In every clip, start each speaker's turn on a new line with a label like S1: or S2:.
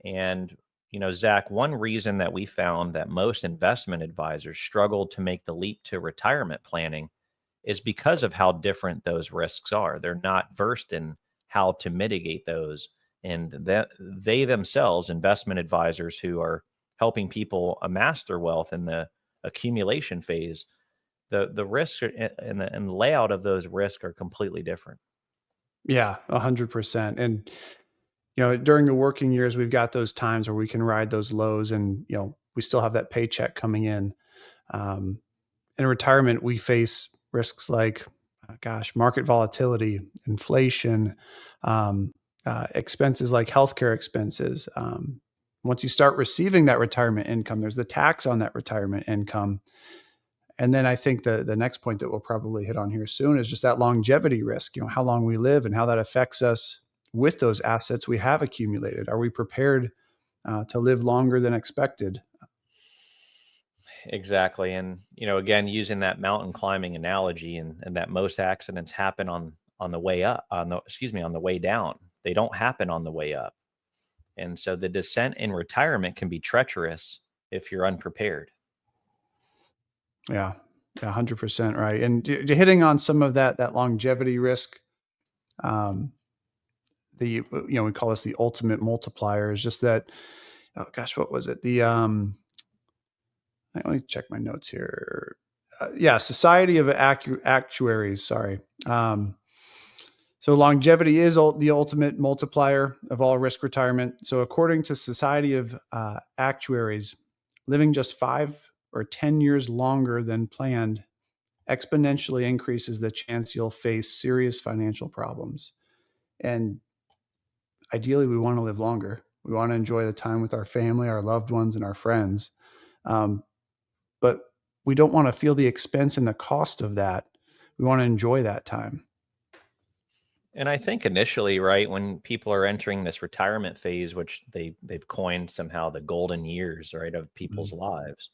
S1: And, Zach, one reason that we found that most investment advisors struggle to make the leap to retirement planning is because of how different those risks are. They're not versed in how to mitigate those. And that they themselves, investment advisors who are helping people amass their wealth in the accumulation phase, the risks and the layout of those risks are completely different.
S2: Yeah, 100%. And during the working years, we've got those times where we can ride those lows, and we still have that paycheck coming in. Um, in retirement, we face risks like, gosh, market volatility, inflation, um, expenses like healthcare expenses. Once you start receiving that retirement income, there's the tax on that retirement income. And then I think the next point that we'll probably hit on here soon is just that longevity risk, how long we live and how that affects us with those assets we have accumulated. Are we prepared to live longer than expected?
S1: Exactly. And, again, using that mountain climbing analogy, and that most accidents happen on the way up, on the way down. They don't happen on the way up. And so the descent in retirement can be treacherous if you're unprepared.
S2: Yeah, 100% right. And hitting on some of that longevity risk, um, we call this the ultimate multiplier. Is just that. Oh gosh, what was it? Let me check my notes here. Yeah, Society of Actuaries. Sorry. So longevity is the ultimate multiplier of all risk retirement. So according to Society of Actuaries, living just 5 or 10 years longer than planned exponentially increases the chance you'll face serious financial problems. And ideally, we want to live longer. We want to enjoy the time with our family, our loved ones, and our friends. Um, but we don't want to feel the expense and the cost of that. We want to enjoy that time.
S1: And I think initially, right, when people are entering this retirement phase, which they've coined somehow the golden years, right, of people's
S2: Mhm.
S1: lives,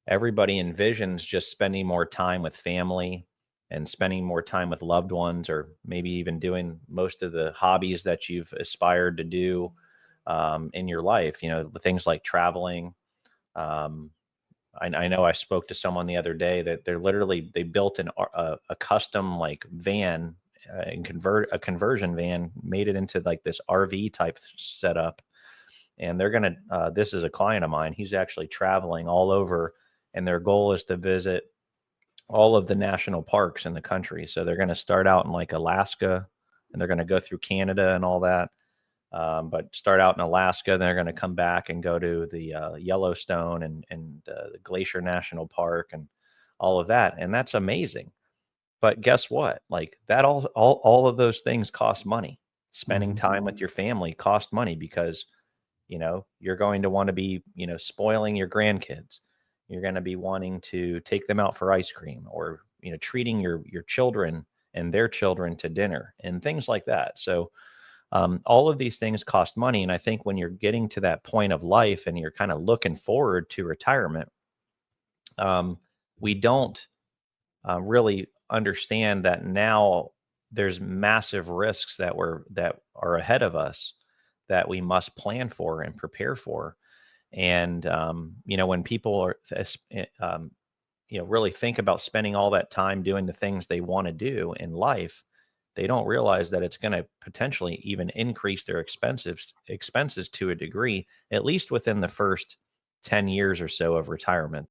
S1: everybody envisions just spending more time with family and spending more time with loved ones, or maybe even doing most of the hobbies that you've aspired to do in your life. The things like traveling. Um, I know I spoke to someone the other day that they built a custom like van, and convert a conversion van, made it into like this RV type setup. And they're gonna. This is a client of mine. He's actually traveling all over, and their goal is to visit all of the national parks in the country. So they're going to start out in like Alaska, and they're going to go through Canada and all that. But start out in Alaska, then they're going to come back and go to the Yellowstone and the Glacier National Park and all of that, and that's amazing. But guess what? Like that, all of those things cost money. Spending
S2: Mhm.
S1: time with your family cost money because you're going to want to be spoiling your grandkids. You're going to be wanting to take them out for ice cream, or treating your children and their children to dinner and things like that. So all of these things cost money. And I think when you're getting to that point of life and you're kind of looking forward to retirement, um, we don't really understand that now there's massive risks that are ahead of us that we must plan for and prepare for. And when people are really think about spending all that time doing the things they want to do in life, they don't realize that it's going to potentially even increase their expenses to a degree, at least within the first 10 years or so of retirement.